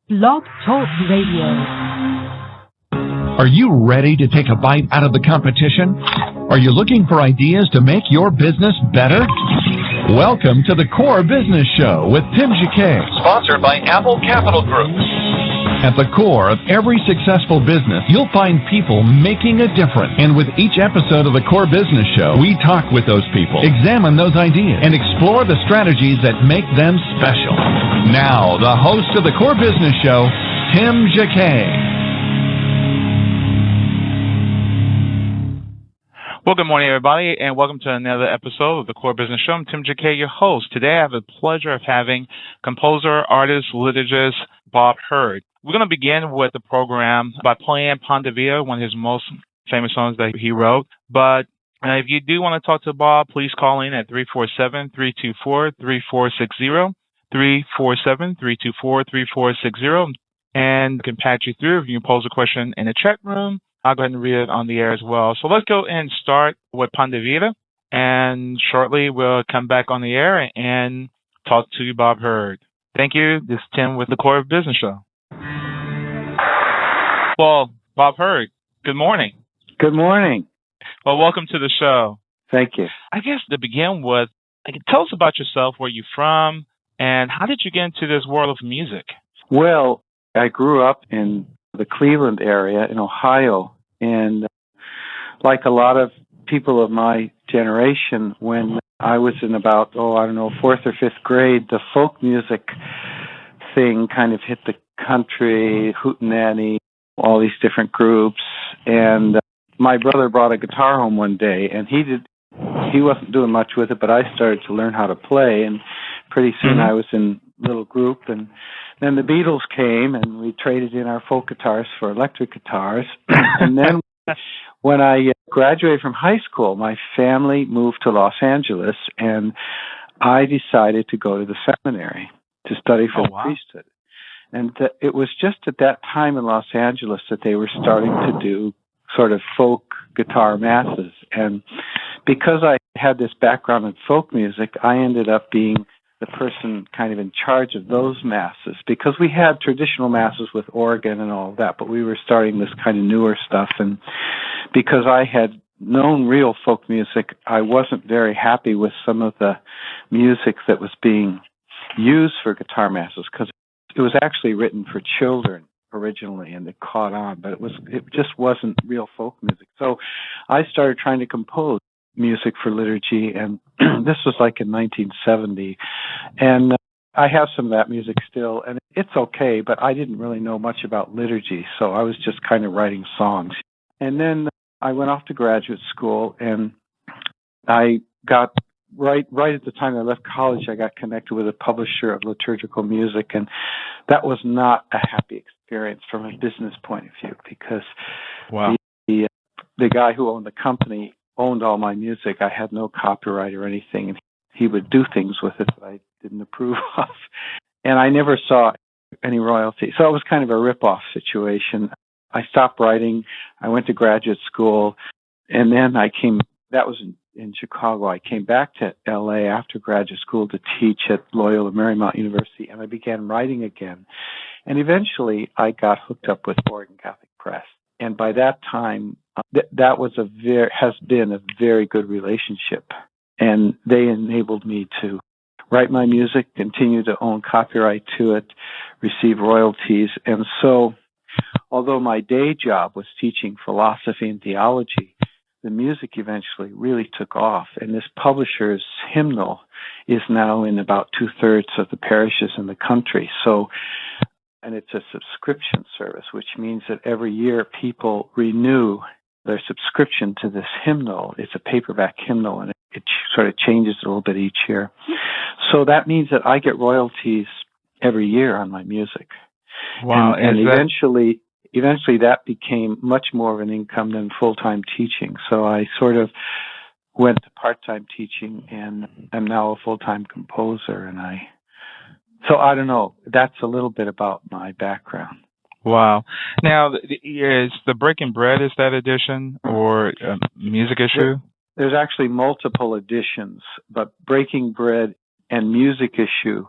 Blog Talk Radio. Are you ready to take a bite out of the competition? Are you looking for ideas to make your business better? Welcome to the Core Business Show with Tim Jacquet, sponsored by Apple Capital Group. At the core of every successful business, you'll find people making a difference. And with each episode of the Core Business Show, we talk with those people, examine those ideas, and explore the strategies that make them special. Now, the host of the Core Business Show, Tim Jacquet. Well, good morning, everybody, and welcome to another episode of the Core Business Show. I'm Tim Jacquet, your host. Today, I have the pleasure of having composer, artist, liturgist, Bob Hurd. We're going to begin with the program by playing Pandavia, one of his most famous songs that he wrote. But if you do want to talk to Bob, please call in at 347-324-3460, 347-324-3460, and I can patch you through. If you can pose a question in the chat room, I'll go ahead and read it on the air as well. So let's go and start with Pandavita, and shortly we'll come back on the air and talk to Bob Hurd. Thank you. This is Tim with the Core Business Show. Well, Bob Hurd, good morning. Good morning. Well, welcome to the show. Thank you. I guess to begin with, tell us about yourself, where you're from, and how did you get into this world of music? Well, I grew up in the Cleveland area in Ohio, and like a lot of people of my generation, when I was in about, fourth or fifth grade, the folk music thing kind of hit the country, hootenanny, all these different groups, and my brother brought a guitar home one day, and he wasn't doing much with it, but I started to learn how to play, and pretty soon I was in a little group, and then the Beatles came, and we traded in our folk guitars for electric guitars, and then when I graduated from high school, my family moved to Los Angeles, and I decided to go to the seminary to study for the priesthood. And it was just at that time in Los Angeles that they were starting to do sort of folk guitar masses. And because I had this background in folk music, I ended up being the person kind of in charge of those masses, because we had traditional masses with organ and all of that, but we were starting this kind of newer stuff. And because I had known real folk music, I wasn't very happy with some of the music that was being used for guitar masses, because it was actually written for children originally, and it caught on, but it just wasn't real folk music. So I started trying to compose music for liturgy, and this was like in 1970, and I have some of that music still, and it's okay, but I didn't really know much about liturgy, so I was just kind of writing songs. And then I went off to graduate school, and I got right at the time I left college, I got connected with a publisher of liturgical music, and that was not a happy experience from a business point of view, because the guy who owned the company owned all my music. I had no copyright or anything, and he would do things with it that I didn't approve of, and I never saw any royalty. So it was kind of a rip-off situation. I stopped writing. I went to graduate school, and then that was in Chicago. I came back to L.A. after graduate school to teach at Loyola Marymount University, and I began writing again. And eventually, I got hooked up with Oregon Catholic Press. And by that time, that was has been a very good relationship. And they enabled me to write my music, continue to own copyright to it, receive royalties. And so, although my day job was teaching philosophy and theology, the music eventually really took off, and this publisher's hymnal is now in about 2/3 of the parishes in the country. So, and it's a subscription service, which means that every year people renew their subscription to this hymnal. It's a paperback hymnal, and it sort of changes a little bit each year. So that means that I get royalties every year on my music. Wow! And eventually that became much more of an income than full-time teaching. So I sort of went to part-time teaching, and I'm now a full-time composer. So I don't know. That's a little bit about my background. Wow. Now, is the Breaking Bread, is that edition or music issue? There's actually multiple editions, but Breaking Bread and music issue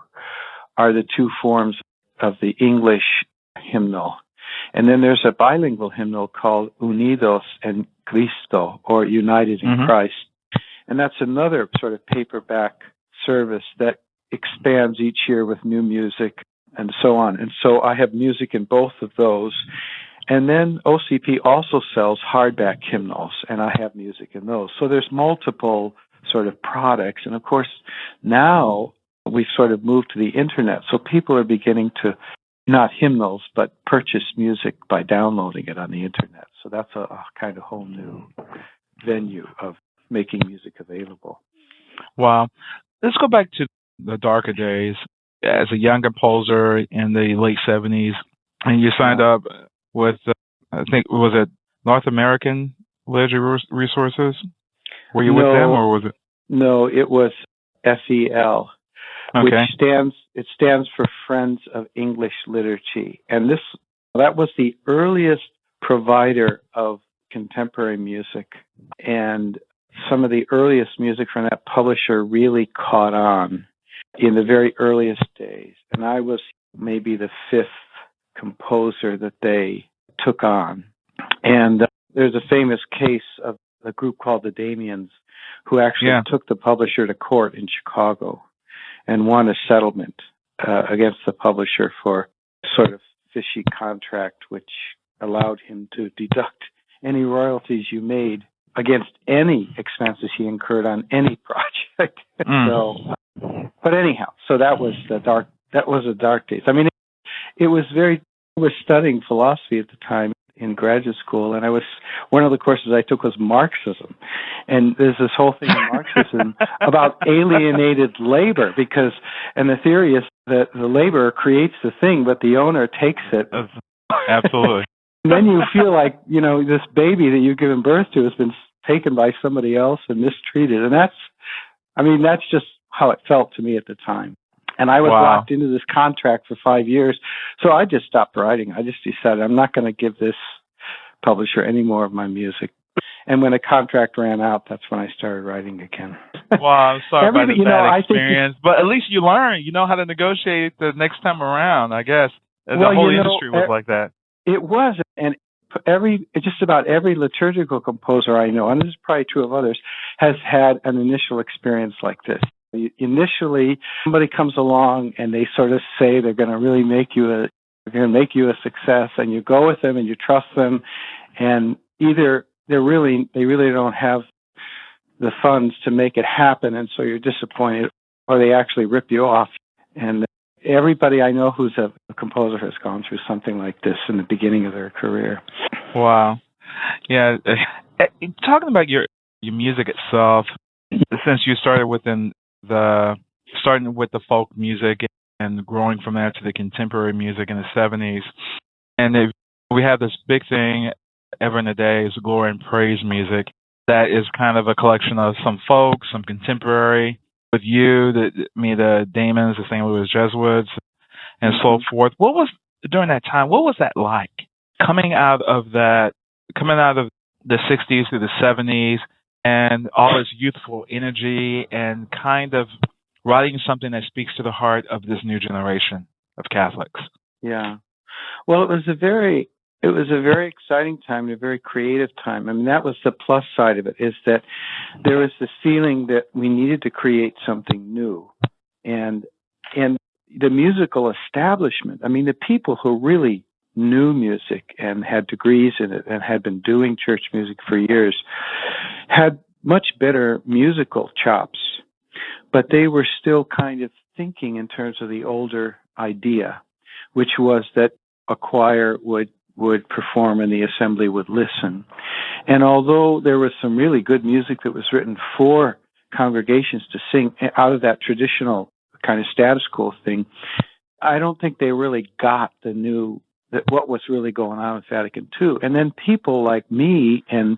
are the two forms of the English hymnal. And then there's a bilingual hymnal called Unidos en Cristo, or United in Christ. And that's another sort of paperback service that expands each year with new music and so on. And so I have music in both of those. And then OCP also sells hardback hymnals, and I have music in those. So there's multiple sort of products. And of course, now we've sort of moved to the internet. So people are beginning to, not hymnals, but purchase music by downloading it on the internet. So that's a kind of whole new venue of making music available. Wow. Let's go back to the darker days as a young composer in the late 70s, and you signed up with, I think, was it North American Literature Resources? Were you with them, or was it? No, it was FEL, which stands for Friends of English Liturgy. And that was the earliest provider of contemporary music, and some of the earliest music from that publisher really caught on in the very earliest days. And I was maybe the fifth composer that they took on. And there's a famous case of a group called the Damians, who actually took the publisher to court in Chicago and won a settlement against the publisher for sort of fishy contract, which allowed him to deduct any royalties you made against any expenses he incurred on any project. So, but anyhow, so that was a dark days. I mean, I was studying philosophy at the time in graduate school, and one of the courses I took was Marxism. And there's this whole thing in Marxism about alienated labor, and the theory is that the laborer creates the thing, but the owner takes it. Absolutely. And then you feel like, this baby that you've given birth to has been taken by somebody else and mistreated. And that's just how it felt to me at the time. And I was locked into this contract for 5 years. So I just stopped writing. I just decided I'm not going to give this publisher any more of my music. And when the contract ran out, that's when I started writing again. Well, I'm sorry about the bad experience. But at least you learn. You know how to negotiate the next time around, I guess. The whole industry was like that. It was. And just about every liturgical composer I know, and this is probably true of others, has had an initial experience like this. Initially, somebody comes along and they sort of say they're going to really make you a success, and you go with them and you trust them, and either they really don't have the funds to make it happen, and so you're disappointed, or they actually rip you off. And everybody I know who's a composer has gone through something like this in the beginning of their career. Wow. Yeah. Talking about your music itself, since you started starting with the folk music and growing from there to the contemporary music in the 70s, and we have this big thing ever in the day is glory and praise music. That is kind of a collection of some folk, some contemporary. With you, the Damons, the St. Louis Jesuits, and so forth. What was during that time? What was that like? Coming out of the 60s through the 70s, and all this youthful energy, and kind of writing something that speaks to the heart of this new generation of Catholics. Yeah. Well, it was a very exciting time, a very creative time. I mean, that was the plus side of it, is that there was this feeling that we needed to create something new. And the musical establishment, I mean, the people who really knew music and had degrees in it and had been doing church music for years had much better musical chops, but they were still kind of thinking in terms of the older idea, which was that a choir would perform and the assembly would listen. And although there was some really good music that was written for congregations to sing out of that traditional kind of status quo thing, I don't think they really got what was really going on with Vatican II. And then people like me, and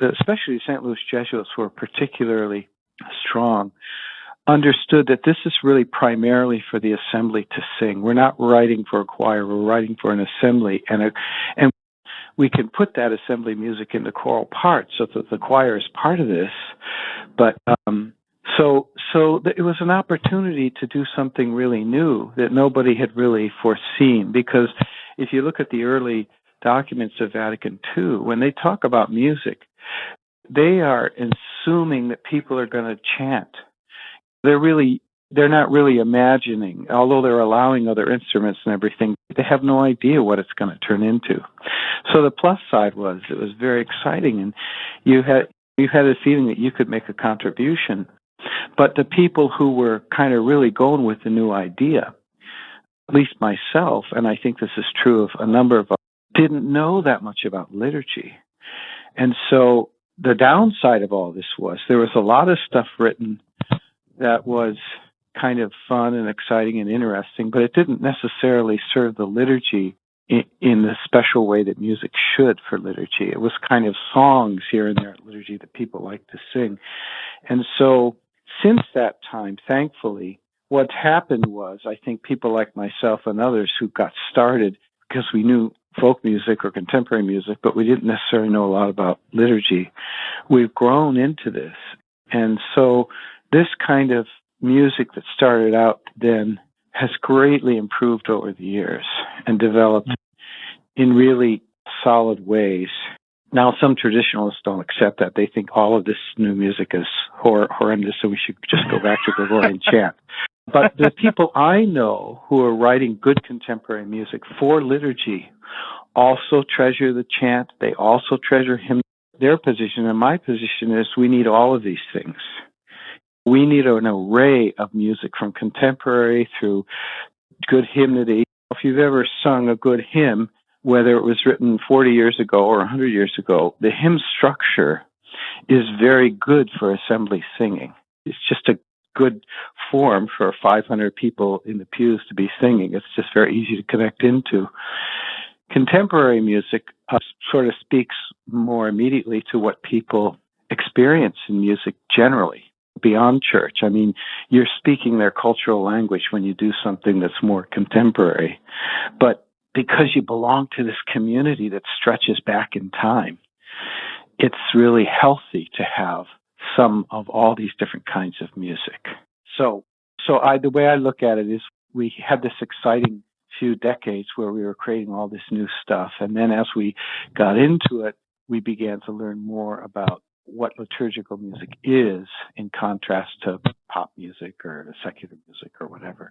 especially the St. Louis Jesuits, who were particularly strong, understood that this is really primarily for the assembly to sing. We're not writing for a choir, we're writing for an assembly. And we can put that assembly music into choral parts so that the choir is part of this. But It was an opportunity to do something really new that nobody had really foreseen. Because if you look at the early documents of Vatican II, when they talk about music, they are assuming that people are going to chant. They're not really imagining, although they're allowing other instruments and everything, they have no idea what it's going to turn into. So the plus side was it was very exciting, and you had a feeling that you could make a contribution. But the people who were kind of really going with the new idea, at least myself, and I think this is true of a number of us, didn't know that much about liturgy. And so the downside of all this was there was a lot of stuff written that was kind of fun and exciting and interesting, but it didn't necessarily serve the liturgy in the special way that music should for liturgy. It was kind of songs here and there at liturgy that people like to sing. And so since that time, thankfully, what's happened was I think people like myself and others who got started because we knew folk music or contemporary music, but we didn't necessarily know a lot about liturgy, we've grown into this. And so this kind of music that started out then has greatly improved over the years and developed in really solid ways. Now, some traditionalists don't accept that. They think all of this new music is horrendous, so we should just go back to Gregorian chant. But the people I know who are writing good contemporary music for liturgy also treasure the chant. They also treasure hymn. Their position and my position is we need all of these things. We need an array of music from contemporary through good hymnody. If you've ever sung a good hymn, whether it was written 40 years ago or 100 years ago, the hymn structure is very good for assembly singing. It's just a good form for 500 people in the pews to be singing. It's just very easy to connect into. Contemporary music sort of speaks more immediately to what people experience in music generally, beyond church. I mean, you're speaking their cultural language when you do something that's more contemporary. But because you belong to this community that stretches back in time, it's really healthy to have some of all these different kinds of music. So the way I look at it is we had this exciting few decades where we were creating all this new stuff. And then as we got into it, we began to learn more about what liturgical music is in contrast to pop music or secular music or whatever.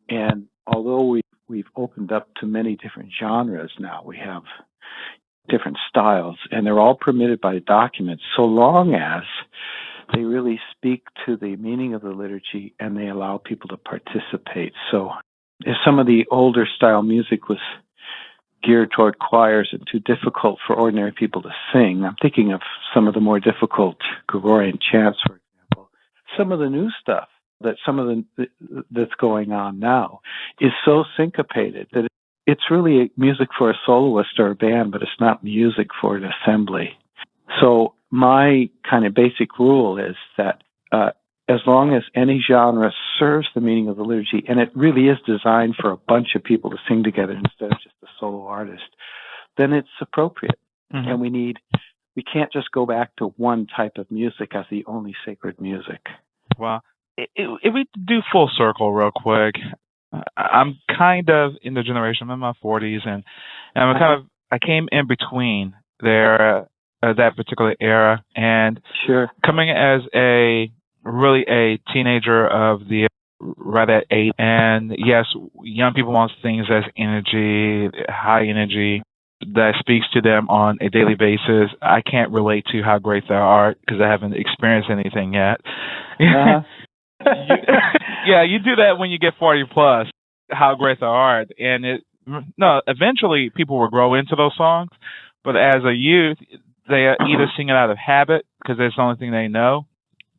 And although we've opened up to many different genres now, we have different styles, and they're all permitted by the documents, so long as they really speak to the meaning of the liturgy and they allow people to participate. So if some of the older style music was geared toward choirs and too difficult for ordinary people to sing, I'm thinking of some of the more difficult Gregorian chants, for example. Some of the new stuff that's going on now is so syncopated that it's really music for a soloist or a band, but it's not music for an assembly. So my kind of basic rule is that as long as any genre serves the meaning of the liturgy, and it really is designed for a bunch of people to sing together instead of just a solo artist, then it's appropriate. Mm-hmm. And we can't just go back to one type of music as the only sacred music. Well, if we do full circle real quick, I'm kind of in the generation, I'm in my 40s, and I came in between there that particular era, and sure, coming as a teenager of the right at 8, and yes, young people want things as energy, high energy that speaks to them on a daily basis. I can't relate to how great they are because I haven't experienced anything yet. Uh-huh. You do that when you get 40 plus, how great they are. And eventually people will grow into those songs, but as a youth, they either sing it out of habit because it's the only thing they know.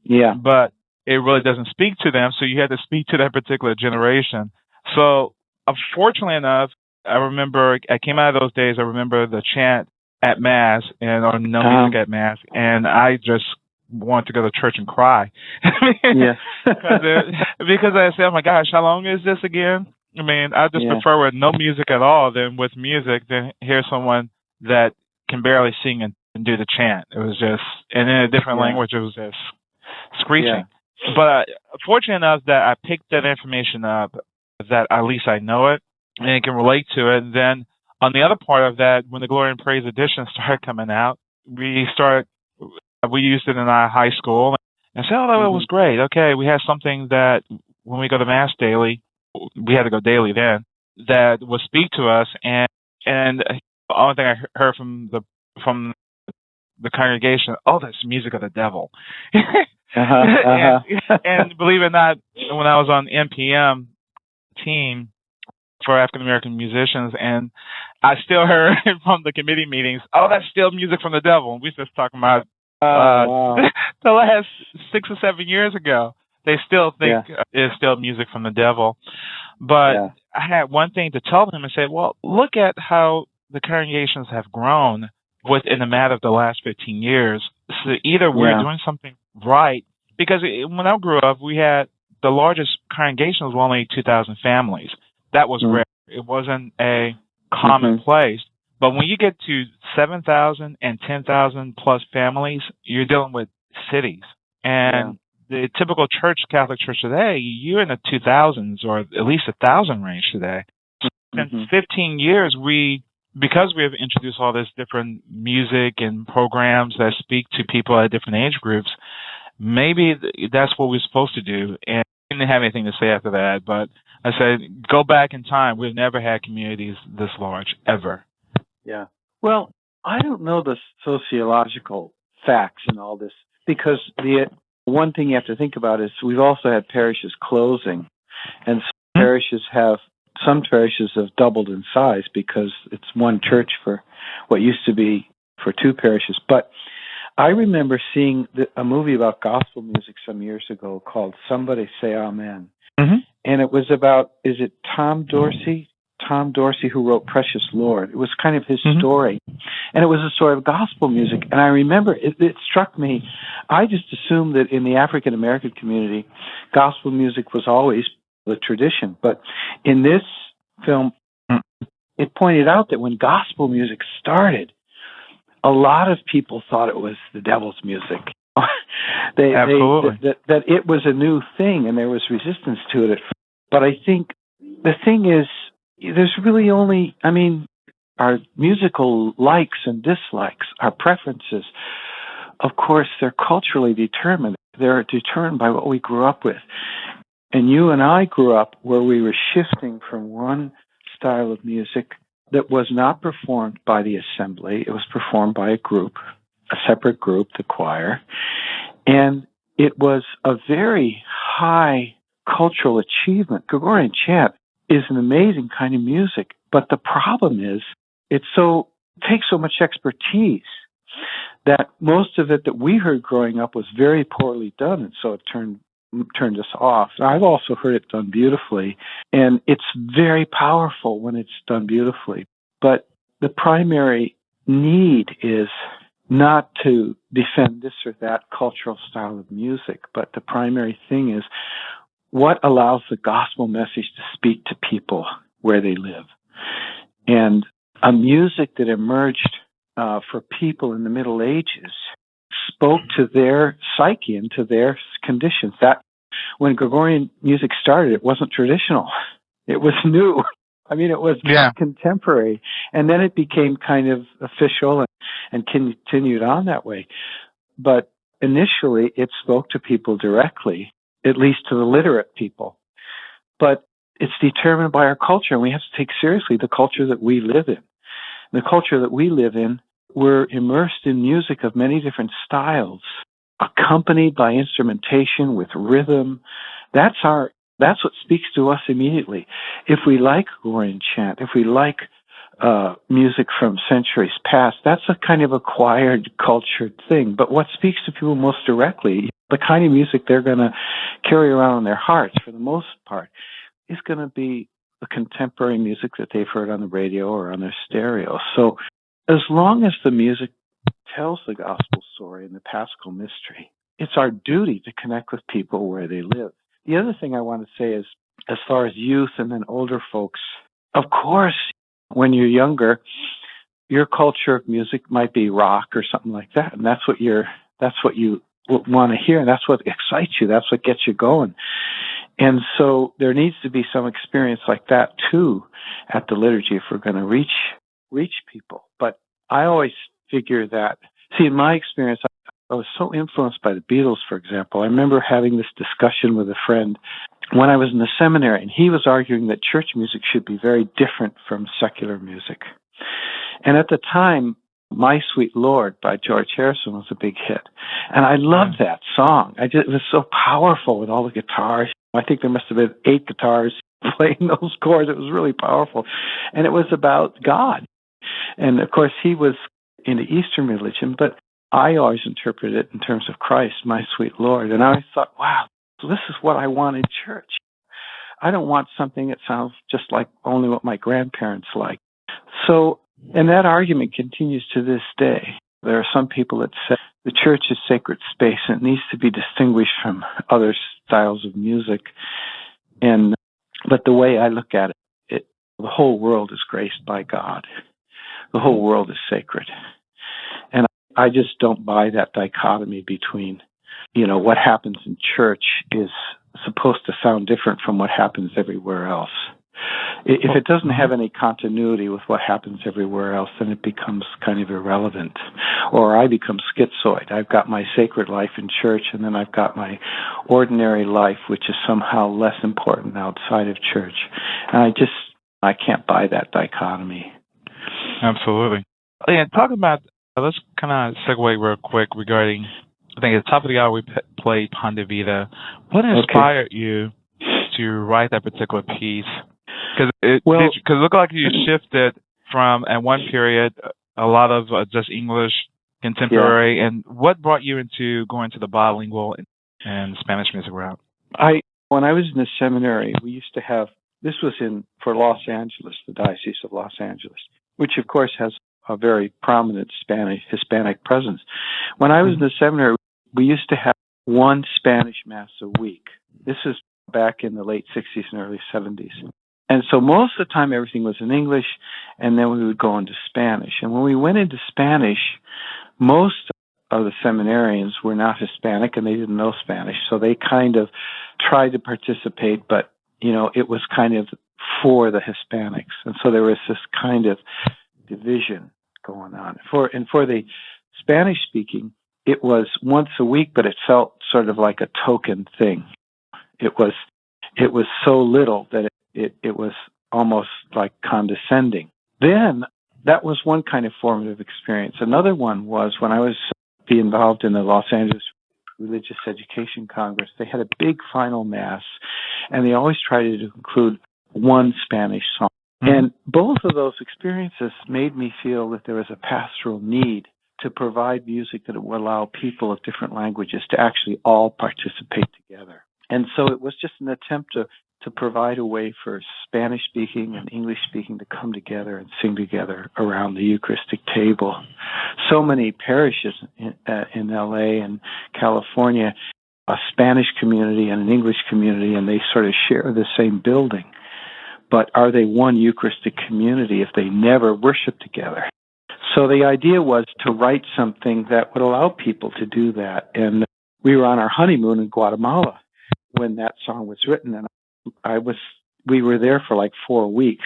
Yeah. But it really doesn't speak to them, so you had to speak to that particular generation. So, unfortunately enough, I remember I came out of those days. I remember the chant at Mass or no music at Mass, and I just wanted to go to church and cry. Yeah. because I said, "Oh my gosh, how long is this again?" I mean, I just prefer with no music at all than with music than hear someone that can barely sing and do the chant. It was just, and in a different language, it was just screeching. But fortunate enough that I picked that information up, that at least I know it and can relate to it. And then on the other part of that, when the Glory and Praise edition started coming out, we used it in our high school and said, "Oh, that was great. Okay, we had something that when we go to mass daily, we had to go daily then, that would speak to us." And the only thing I heard from the congregation, "Oh, that's music of the devil." And believe it or not, when I was on NPM team for African American musicians, and I still heard from the committee meetings, "Oh, that's still music from the devil." We just talking about the last 6 or 7 years ago. They still think it's still music from the devil. But I had one thing to tell them and say, "Well, look at how the congregations have grown within the matter of the last 15 years. So either we're doing something right, because when I grew up, we had the largest congregation was only 2,000 families. That was rare. It wasn't a commonplace. But when you get to 7,000 and 10,000 plus families, you're dealing with cities. And the typical Catholic church today, you're in the 2,000s or at least 1,000 range today. In 15 years, because we have introduced all this different music and programs that speak to people at different age groups, maybe that's what we're supposed to do. And I didn't have anything to say after that, but I said, go back in time. We've never had communities this large, ever. Yeah. Well, I don't know the sociological facts and all this, because the one thing you have to think about is we've also had parishes closing, and some parishes have doubled in size because it's one church for what used to be for two parishes. But I remember seeing a movie about gospel music some years ago called Somebody Say Amen. And it was about, is it Tom Dorsey? Tom Dorsey, who wrote Precious Lord. It was kind of his story. And it was a story of gospel music. And I remember it struck me, I just assumed that in the African American community, gospel music was always the tradition. But in this film, it pointed out that when gospel music started, a lot of people thought it was the devil's music. Absolutely. That it was a new thing and there was resistance to it. But I think the thing is, there's really only, our musical likes and dislikes, our preferences, of course, they're culturally determined. They're determined by what we grew up with. And you and I grew up where we were shifting from one style of music that was not performed by the assembly. It was performed by a group, a separate group, the choir. And it was a very high cultural achievement. Gregorian chant is an amazing kind of music, but the problem is it takes so much expertise that most of it that we heard growing up was very poorly done, and so it turned us off. I've also heard it done beautifully, and it's very powerful when it's done beautifully. But the primary need is not to defend this or that cultural style of music, but the primary thing is what allows the gospel message to speak to people where they live. And a music that emerged for people in the Middle Ages spoke to their psyche and to their conditions. That when Gregorian music started, it wasn't traditional. It was new. It was contemporary. And then it became kind of official and continued on that way. But initially, it spoke to people directly, at least to the literate people. But it's determined by our culture, and we have to take seriously the culture that we live in. The culture that we live in, we're immersed in music of many different styles, accompanied by instrumentation with rhythm. That's what speaks to us immediately. If we like Gregorian chant, if we like music from centuries past, that's a kind of acquired, cultured thing. But what speaks to people most directly, the kind of music they're going to carry around in their hearts for the most part, is going to be the contemporary music that they've heard on the radio or on their stereo. So as long as the music tells the gospel story and the Paschal mystery, it's our duty to connect with people where they live. The other thing I want to say is, as far as youth and then older folks, of course, when you're younger, your culture of music might be rock or something like that, and that's what you want to hear, and that's what excites you. That's what gets you going. And so there needs to be some experience like that too at the liturgy if we're going to reach people. But I always figure that, see, in my experience, I was so influenced by the Beatles, for example. I remember having this discussion with a friend when I was in the seminary, and he was arguing that church music should be very different from secular music. And at the time, My Sweet Lord by George Harrison was a big hit. And I loved that song. It was so powerful with all the guitars. I think there must have been 8 guitars playing those chords. It was really powerful. And it was about God. And of course, he was into Eastern religion, but I always interpreted it in terms of Christ, my sweet Lord. And I always thought, wow, so this is what I want in church. I don't want something that sounds just like only what my grandparents like. So, and that argument continues to this day. There are some people that say the church is sacred space and it needs to be distinguished from other styles of music. But the way I look at it, the whole world is graced by God. The whole world is sacred. And I just don't buy that dichotomy between, what happens in church is supposed to sound different from what happens everywhere else. If it doesn't have any continuity with what happens everywhere else, then it becomes kind of irrelevant. Or I become schizoid. I've got my sacred life in church, and then I've got my ordinary life, which is somehow less important outside of church. And I can't buy that dichotomy. Absolutely. And talking about, let's kind of segue real quick regarding, I think at the top of the hour we played Ponte Vita. What inspired you to write that particular piece? Because it looked like you shifted from, at one period, a lot of just English, contemporary, and what brought you into going to the bilingual and Spanish music route? When I was in the seminary, we used to have, this was for Los Angeles, the Diocese of Los Angeles, which of course has a very prominent Hispanic presence. When I was in the seminary, we used to have one Spanish Mass a week. This is back in the late 60s and early 70s. And so most of the time everything was in English, and then we would go into Spanish. And when we went into Spanish, most of the seminarians were not Hispanic and they didn't know Spanish. So they kind of tried to participate, but, it was kind of for the Hispanics. And so there was this kind of division going on. For the Spanish speaking, it was once a week, but it felt sort of like a token thing. It was so little that it was almost like condescending. Then that was one kind of formative experience. Another one was when I was involved in the Los Angeles Religious Education Congress. They had a big final Mass, and they always tried to include one Spanish song. And both of those experiences made me feel that there was a pastoral need to provide music that would allow people of different languages to actually all participate together. And so it was just an attempt to provide a way for Spanish-speaking and English-speaking to come together and sing together around the Eucharistic table. So many parishes in L.A. and California, a Spanish community and an English community, and they sort of share the same building. But are they one Eucharistic community if they never worship together? So the idea was to write something that would allow people to do that. And we were on our honeymoon in Guatemala when that song was written, and we were there for like 4 weeks.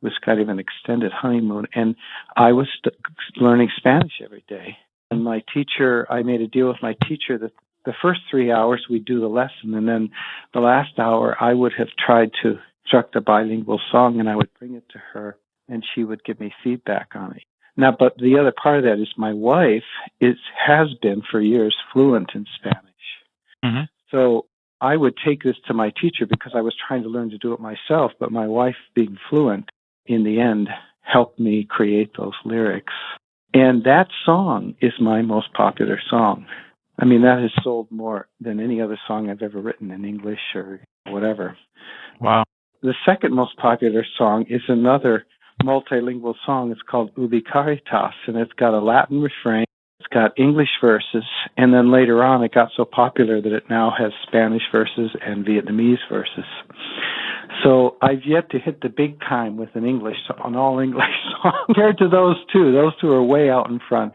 It was kind of an extended honeymoon, and I was learning Spanish every day. And my teacher, I made a deal with my teacher that the first 3 hours we'd do the lesson, and then the last hour I would have tried to construct a bilingual song, and I would bring it to her, and she would give me feedback on it. Now, but the other part of that is my wife has been for years fluent in Spanish. Mm-hmm. So I would take this to my teacher because I was trying to learn to do it myself, but my wife, being fluent, in the end, helped me create those lyrics. And that song is my most popular song. I mean, that has sold more than any other song I've ever written in English or whatever. Wow. The second most popular song is another multilingual song. It's called Ubi Caritas, and it's got a Latin refrain. It's got English verses, and then later on it got so popular that it now has Spanish verses and Vietnamese verses. So I've yet to hit the big time with an all-English song compared to those two. Those two are way out in front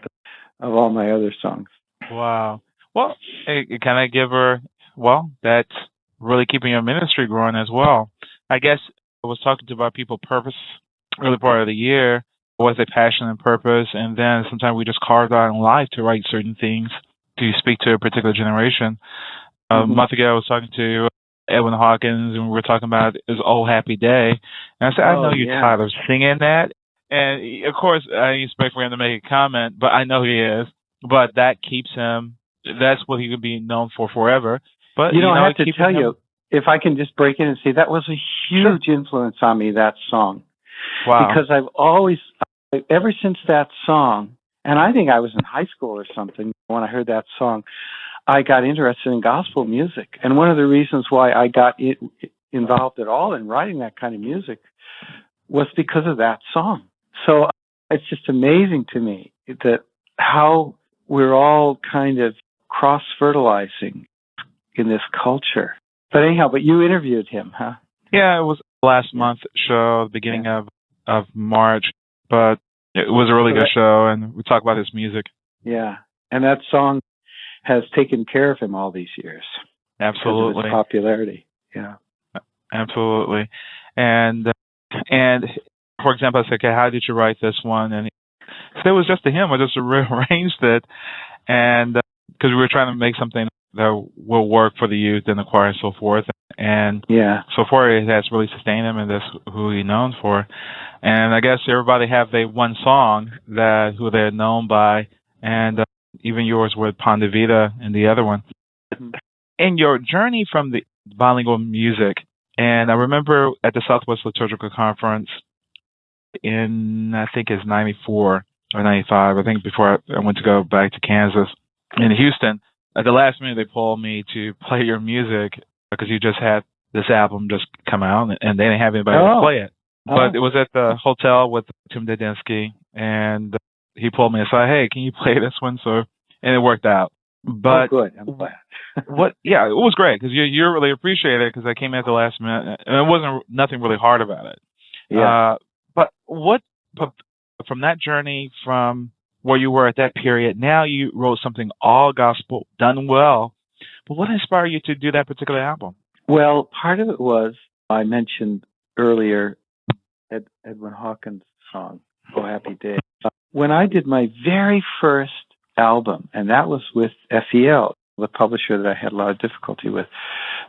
of all my other songs. Wow. Well, it kind of give her, well, that's really keeping your ministry growing as well. I guess I was talking to about people purpose early part of the year. Was a passion and purpose, and then sometimes we just carved out in life to write certain things to speak to a particular generation. A month ago, I was talking to Edwin Hawkins, and we were talking about his "Oh Happy Day," and I said, "I know you're tired of singing that," and of course, I expect for him to make a comment, but I know he is. But that keeps him. That's what he could be known for forever. But I have to tell you, if I can just break in and say that was a huge influence on me. That song, wow, because I've always, ever since that song, and I think I was in high school or something when I heard that song, I got interested in gospel music. And one of the reasons why I got involved at all in writing that kind of music was because of that song. So it's just amazing to me that how we're all kind of cross-fertilizing in this culture. But anyhow, you interviewed him, huh? Yeah, it was last month show, the beginning of March, but it was a really good show, and we talked about his music. Yeah, and that song has taken care of him all these years. Absolutely. Because of its popularity. Yeah. Absolutely. And for example, I said, okay, how did you write this one? And he said it was just to him. I just rearranged it, and because we were trying to make something that will work for the youth and the choir and so forth. And so far it has really sustained him, and that's who he's known for. And I guess everybody have their one song who they're known by, and even yours with Ponte Vita and the other one. In your journey from the bilingual music, and I remember at the Southwest Liturgical Conference in, I think it's 94 or 95, I think before I went to go back to Kansas, in Houston, at the last minute they pulled me to play your music because you just had this album just come out and they didn't have anybody to play it. But it was at the hotel with Tim Dedinsky, and he pulled me and said, hey, can you play this one? And it worked out. But good. I'm glad. It was great because you really appreciate it because I came in at the last minute and it wasn't nothing really hard about it. Yeah. But from that journey from where you were at that period, now you wrote something all gospel, done well. But what inspired you to do that particular album? Well, part of it was, I mentioned earlier, Edwin Hawkins' song, Oh Happy Day. When I did my very first album, and that was with FEL, the publisher that I had a lot of difficulty with,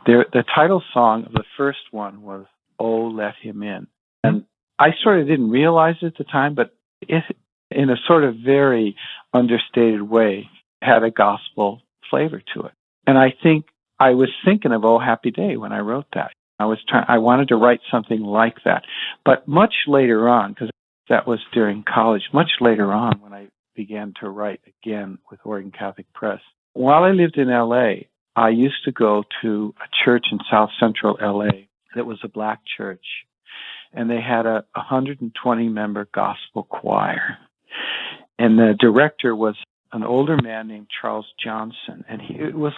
the title song of the first one was Oh Let Him In. And I sort of didn't realize it at the time, but it, in a sort of very understated way, had a gospel flavor to it. And I think I was thinking of Oh Happy Day when I wrote that. I wanted to write something like that. But much later on, because that was during college, much later on when I began to write again with Oregon Catholic Press. While I lived in L.A., I used to go to a church in South Central L.A. that was a black church, and they had a 120-member gospel choir. And the director was an older man named Charles Johnson, and it was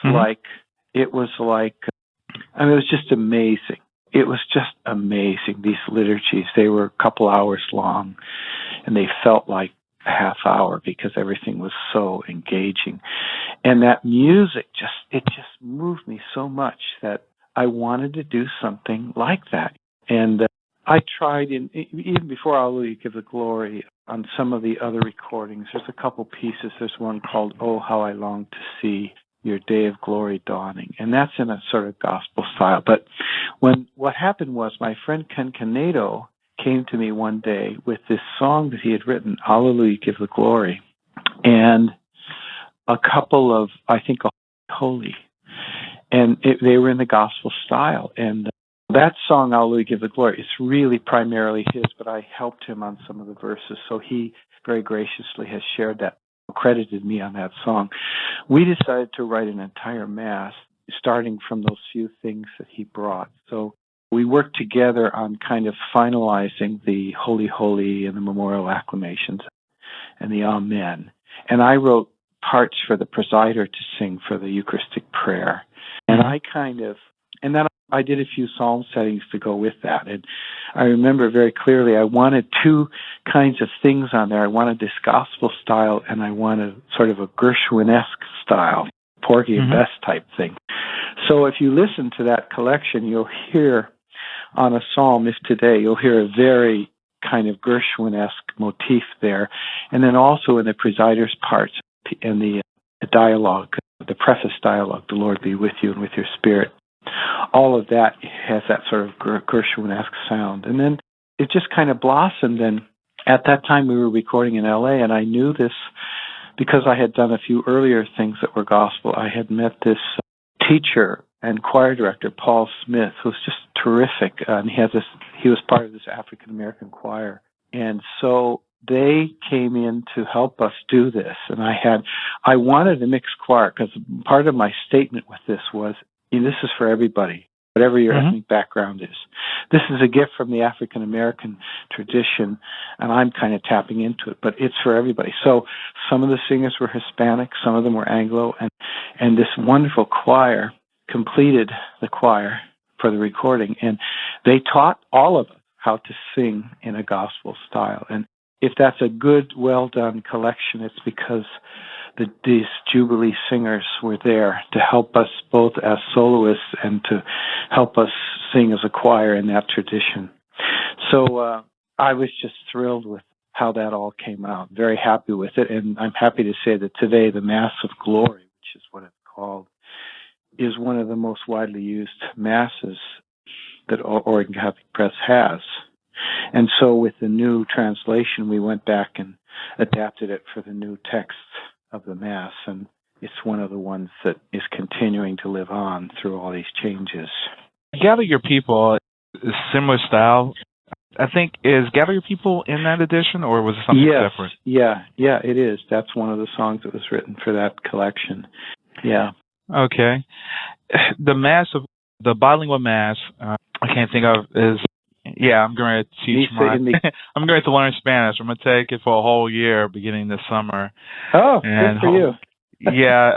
just amazing. It was just amazing, these liturgies. They were a couple hours long, and they felt like a half hour because everything was so engaging. And that music just moved me so much that I wanted to do something like that. And I tried, even before Hallelujah Give the Glory, on some of the other recordings. There's a couple pieces. There's one called Oh How I Long to See Your Day of Glory Dawning, and that's in a sort of gospel style. But what happened was my friend Ken Canedo came to me one day with this song that he had written, Hallelujah Give the Glory, and a couple of, I think, Holy, and they were in the gospel style. And that song, Hallelujah Give the Glory, it's really primarily his, but I helped him on some of the verses, so he very graciously has shared that, credited me on that song. We decided to write an entire mass starting from those few things that he brought. So we worked together on kind of finalizing the Holy, Holy and the memorial acclamations and the Amen. And I wrote parts for the presider to sing for the Eucharistic prayer. And then I did a few psalm settings to go with that. And I remember very clearly I wanted two kinds of things on there. I wanted this gospel style, and I wanted sort of a Gershwin-esque style. Porgy and Bess type thing. So if you listen to that collection, you'll hear on a psalm, if today, you'll hear a very kind of Gershwin-esque motif there. And then also in the presider's parts and the dialogue, the preface dialogue, the Lord be with you and with your spirit. All of that has that sort of Gershwin-esque sound. And then it just kind of blossomed. And at that time we were recording in LA, and I knew this because I had done a few earlier things that were gospel. I had met this teacher and choir director, Paul Smith, who was just terrific. And he was part of this African American choir. And so they came in to help us do this. And I wanted a mixed choir because part of my statement with this was, this is for everybody, whatever your ethnic background is. This is a gift from the African American tradition, and I'm kind of tapping into it, but it's for everybody. So some of the singers were Hispanic, some of them were Anglo, and this wonderful choir completed the choir for the recording, and they taught all of us how to sing in a gospel style. And if that's a good, well-done collection, it's because these Jubilee singers were there to help us both as soloists and to help us sing as a choir in that tradition. So I was just thrilled with how that all came out, very happy with it. And I'm happy to say that today the Mass of Glory, which is what it's called, is one of the most widely used masses that Oregon Catholic Press has. And so with the new translation, we went back and adapted it for the new text of the Mass, and it's one of the ones that is continuing to live on through all these changes. Gather Your People is similar style. I think, is Gather Your People in that edition, or was it something different? Yeah, it is. That's one of the songs that was written for that collection. Yeah. Okay. The bilingual Mass, I can't think of, is, I'm going to teach I'm going to learn Spanish. I'm going to take it for a whole year beginning this summer. Oh, good for you. Yeah,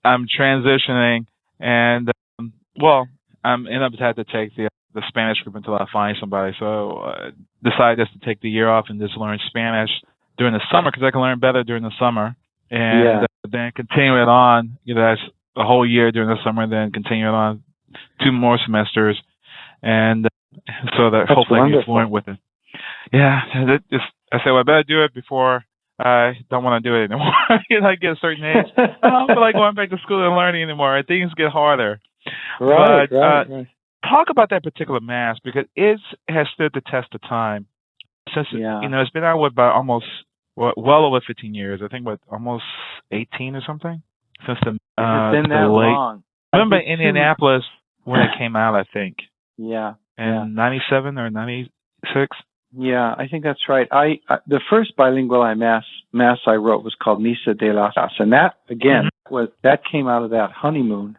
I'm transitioning, and I'm have to take the Spanish group until I find somebody. So decided just to take the year off and just learn Spanish during the summer because I can learn better during the summer, and then continue it on. That's a whole year during the summer, then continue it on 2 more semesters, and so that That's hopefully wonderful. I can get fluent with it. Yeah, I said, well, I better do it before I don't want to do it anymore. I get a certain age, I don't feel like going back to school and learning anymore. Things get harder. Right. Talk about that particular Mass, because it has stood the test of time. Since it's been out about well over 15 years. I think almost 18 or something since the it's been that long. I remember Indianapolis when it came out, I think. Yeah. In 97 or 96. Yeah, I think that's right. The first bilingual mass I wrote was called Misa de las Casas, and that again that came out of that honeymoon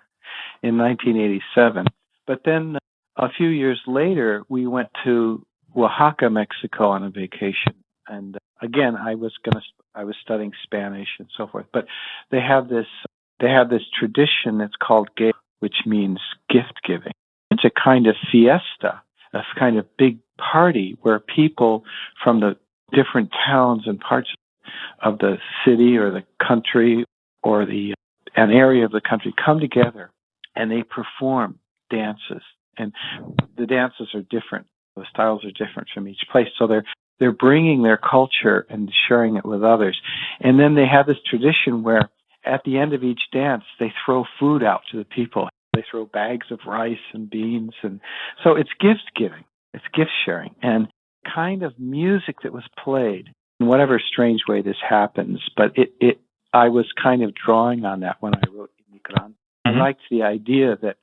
in 1987. But then a few years later, we went to Oaxaca, Mexico, on a vacation, and again, I was studying Spanish and so forth. But they have this tradition that's called Gay, which means gift giving. It's a kind of fiesta, a kind of big party where people from the different towns and parts of the city or the country or an area of the country come together and they perform dances. And the dances are different. The styles are different from each place. So they're bringing their culture and sharing it with others. And then they have this tradition where at the end of each dance, they throw food out to the people. They throw bags of rice and beans. And so it's gift giving. It's gift sharing. And kind of music that was played in whatever strange way this happens. But I was kind of drawing on that when I wrote Immigrant. I liked the idea that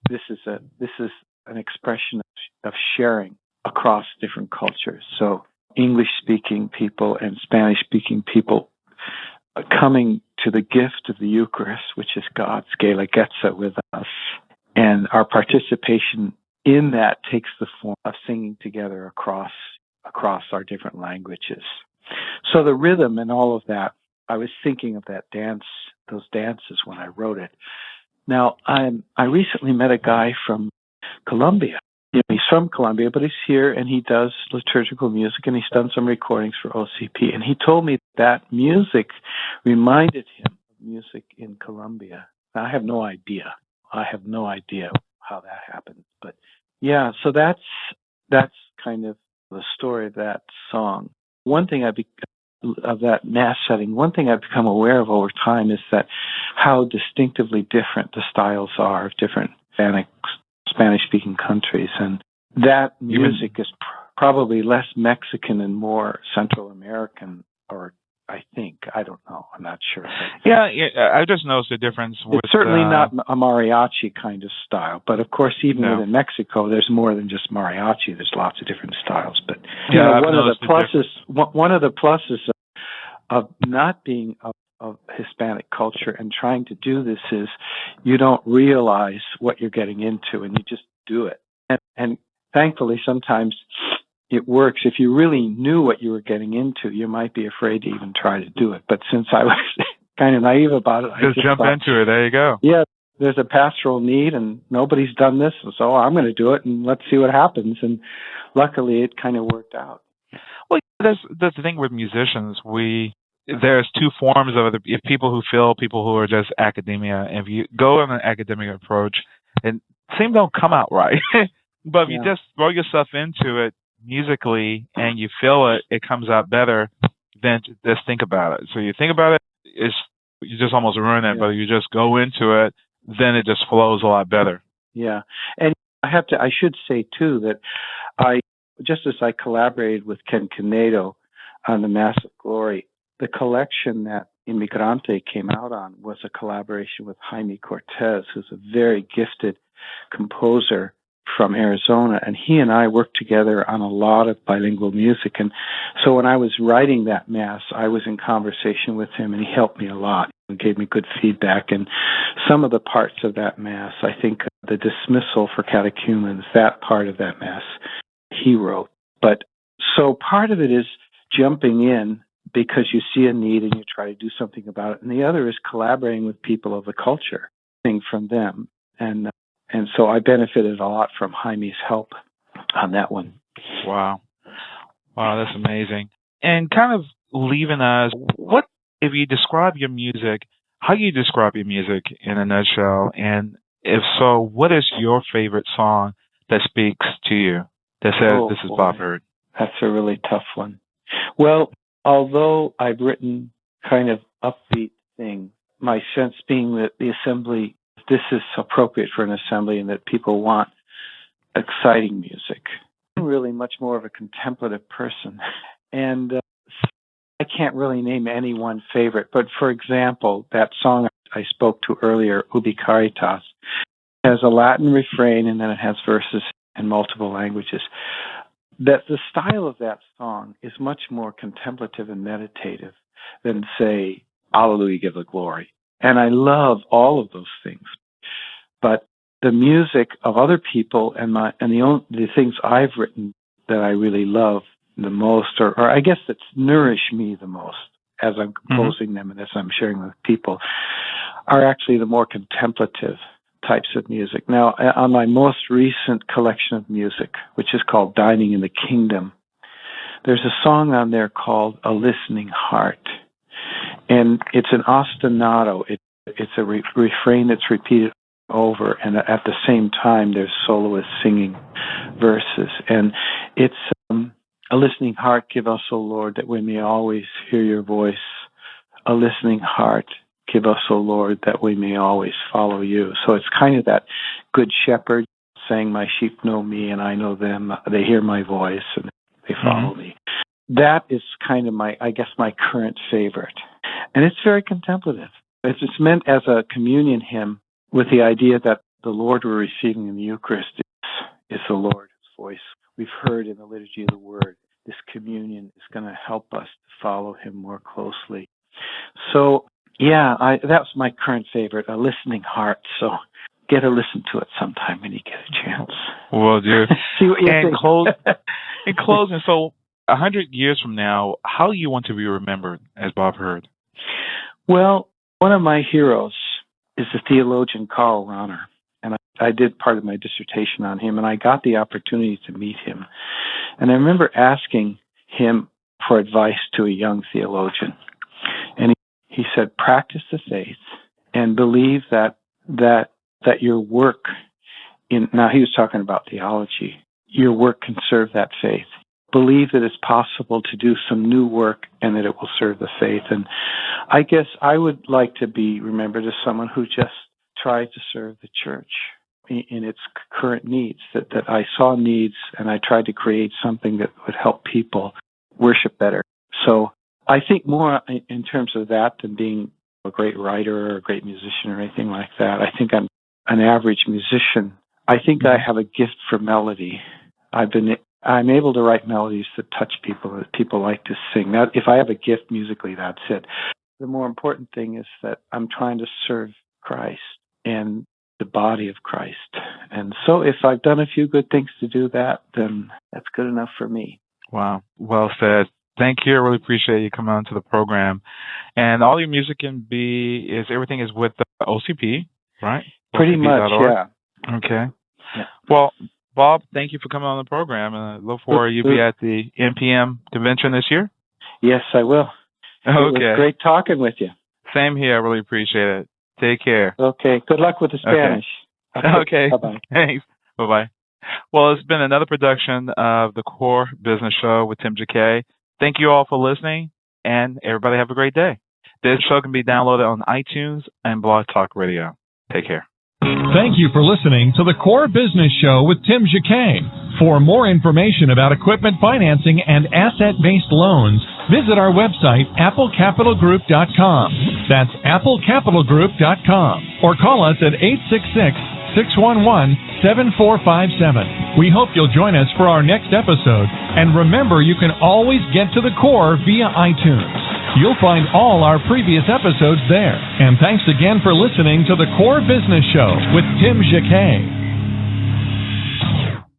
this is an expression of sharing across different cultures. So English-speaking people and Spanish-speaking people coming to the gift of the Eucharist, which is God's Galagetza with us. And our participation in that takes the form of singing together across our different languages. So the rhythm and all of that, I was thinking of those dances when I wrote it. Now, I recently met a guy from Colombia. He's from Colombia, but he's here and he does liturgical music and he's done some recordings for OCP. And he told me that music reminded him of music in Colombia. I have no idea. I have no idea how that happened. But yeah, so that's kind of the story of that song. One thing of that mass setting, one thing I've become aware of over time is that how distinctively different the styles are of different Spanish-speaking countries, and that music is probably less Mexican and more Central American, or I think. I don't know. I'm not sure. Yeah, I just noticed the difference. It's certainly not a mariachi kind of style, but of course, even within Mexico, there's more than just mariachi. There's lots of different styles. But one of the pluses of not being of Hispanic culture and trying to do this is you don't realize what you're getting into, and you just do it. And thankfully, sometimes it works. If you really knew what you were getting into, you might be afraid to even try to do it. But since I was kind of naive about it, I just jump into it. There you go. Yeah, there's a pastoral need, and nobody's done this, so I'm going to do it, and let's see what happens. And luckily, it kind of worked out. Well, that's the thing with musicians. There's two forms of it. If people who are just academia. If you go on an academic approach, and things don't come out right. But if you just throw yourself into it musically and you feel it, it comes out better than to just think about it. So you think about it, you just almost ruin it. But you just go into it, then it just flows a lot better. Yeah, and I should say too that just as I collaborated with Ken Canedo on the Mass of Glory, the collection that Inmigrante came out on was a collaboration with Jaime Cortez, who's a very gifted composer from Arizona, and he and I worked together on a lot of bilingual music. And so when I was writing that Mass, I was in conversation with him, and he helped me a lot and gave me good feedback. And some of the parts of that Mass, I think the dismissal for catechumens, that part of that Mass, he wrote. But so part of it is jumping in because you see a need and you try to do something about it. And the other is collaborating with people of the culture, learning from them. And so I benefited a lot from Jaime's help on that one. Wow, that's amazing. And kind of leaving us, what if you describe your music? How do you describe your music in a nutshell? And if so, what is your favorite song that speaks to you? That says, "This is Bob Hurd." That's a really tough one. Well, although I've written kind of upbeat things, my sense being that the assembly, this is appropriate for an assembly and that people want exciting music. I'm really much more of a contemplative person. And I can't really name any one favorite. But for example, that song I spoke to earlier, Ubi Caritas, has a Latin refrain and then it has verses in multiple languages. That the style of that song is much more contemplative and meditative than, say, Alleluia, give the glory. And I love all of those things. But the music of other people and the things I've written that I really love the most, or I guess that's nourished me the most as I'm composing them and as I'm sharing with people, are actually the more contemplative types of music. Now, on my most recent collection of music, which is called Dining in the Kingdom, there's a song on there called A Listening Heart. And it's an ostinato. It's a refrain that's repeated over, and at the same time, there's soloists singing verses. And it's a listening heart, give us, O Lord, that we may always hear your voice. A listening heart, give us, O Lord, that we may always follow you. So it's kind of that good shepherd saying, my sheep know me and I know them. They hear my voice and they follow me. That is kind of my current favorite. And it's very contemplative. It's meant as a communion hymn with the idea that the Lord we're receiving in the Eucharist is the Lord's voice. We've heard in the liturgy of the Word, this communion is going to help us to follow him more closely. So, that's my current favorite, A Listening Heart. So get a listen to it sometime when you get a chance. Will do. See what you think. In closing, so 100 years from now, how do you want to be remembered as Bob Hurd? Well, one of my heroes is the theologian Karl Rahner. And I did part of my dissertation on him, and I got the opportunity to meet him. And I remember asking him for advice to a young theologian. And he said, practice the faith and believe that your work now he was talking about theology, your work can serve that faith. Believe that it's possible to do some new work and that it will serve the faith. And I guess I would like to be remembered as someone who just tried to serve the church in its current needs, that I saw needs and I tried to create something that would help people worship better. So I think more in terms of that than being a great writer or a great musician or anything like that. I think I'm an average musician. I think I have a gift for melody. I'm able to write melodies that touch people, that people like to sing. That if I have a gift musically, that's it. The more important thing is that I'm trying to serve Christ and the body of Christ. And so if I've done a few good things to do that, then that's good enough for me. Wow. Well said. Thank you. I really appreciate you coming on to the program. And all your music everything is with the OCP, right? Pretty much, yeah. Okay. Yeah. Well, Bob, thank you for coming on the program. And I look forward you'll be at the NPM convention this year. Yes, I will. Okay. It was great talking with you. Same here. I really appreciate it. Take care. Okay. Good luck with the Spanish. Okay. Bye-bye. Thanks. Bye-bye. Well, it's been another production of the Core Business Show with Tim Jacquet. Thank you all for listening, and everybody have a great day. This show can be downloaded on iTunes and Blog Talk Radio. Take care. Thank you for listening to the Core Business Show with Tim Jacquet. For more information about equipment financing and asset-based loans, visit our website, applecapitalgroup.com. That's applecapitalgroup.com. Or call us at 866-611-7457. We hope you'll join us for our next episode. And remember, you can always get to the core via iTunes. You'll find all our previous episodes there. And thanks again for listening to the Core Business Show with Tim Jacquet.